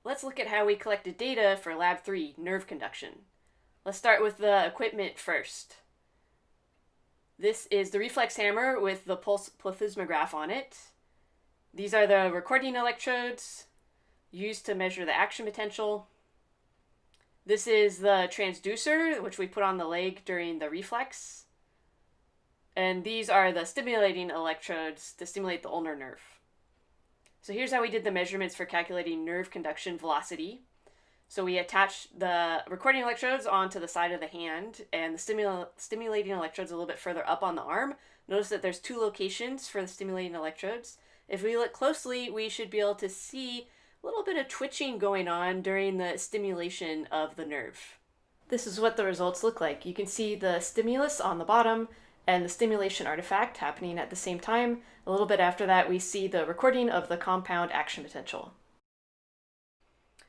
let's look at how we collected data for Lab 3, nerve conduction. Let's start with the equipment first. This is the reflex hammer with the pulse plethysmograph on it. These are the recording electrodes used to measure the action potential. This is the transducer, which we put on the leg during the reflex. And these are the stimulating electrodes to stimulate the ulnar nerve. So here's how we did the measurements for calculating nerve conduction velocity. So we attached the recording electrodes onto the side of the hand and the stimulating electrodes a little bit further up on the arm. Notice that there's 2 locations for the stimulating electrodes. If we look closely, we should be able to see a little bit of twitching going on during the stimulation of the nerve. This is what the results look like. You can see the stimulus on the bottom and the stimulation artifact happening at the same time. A little bit after that, we see the recording of the compound action potential.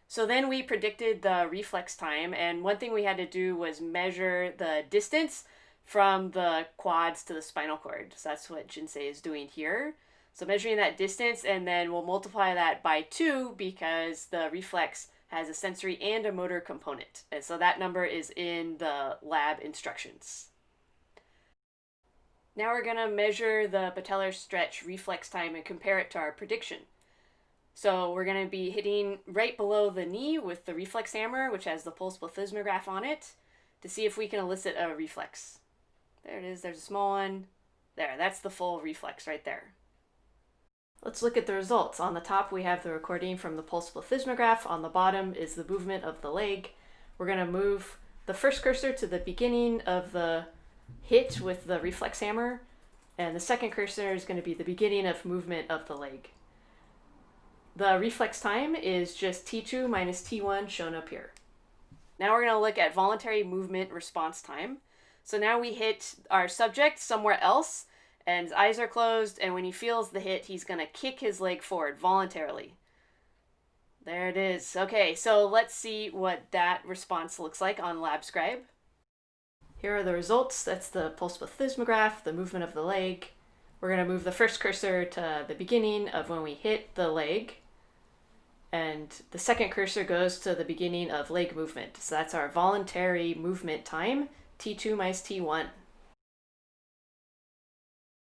So then we predicted the reflex time, and one thing we had to do was measure the distance from the quads to the spinal cord. So that's what Jinsei is doing here. So measuring that distance, and then we'll multiply that by 2 because the reflex has a sensory and a motor component. And so that number is in the lab instructions. Now we're going to measure the patellar stretch reflex time and compare it to our prediction. So we're going to be hitting right below the knee with the reflex hammer, which has the pulse plethysmograph on it, to see if we can elicit a reflex. There it is. There's a small one. There, that's the full reflex right there. Let's look at the results. On the top, we have the recording from the pulse plethysmograph. On the bottom is the movement of the leg. We're going to move the first cursor to the beginning of the hit with the reflex hammer, and the second cursor is going to be the beginning of movement of the leg. The reflex time is just T2 minus T1 shown up here. Now we're going to look at voluntary movement response time. So now we hit our subject somewhere else, and his eyes are closed, and when he feels the hit, he's going to kick his leg forward voluntarily. There it is. Okay, so let's see what that response looks like on LabScribe. Here are the results. That's the pulse plethysmograph, the movement of the leg. We're going to move the first cursor to the beginning of when we hit the leg, and the second cursor goes to the beginning of leg movement. So that's our voluntary movement time, T2 minus T1.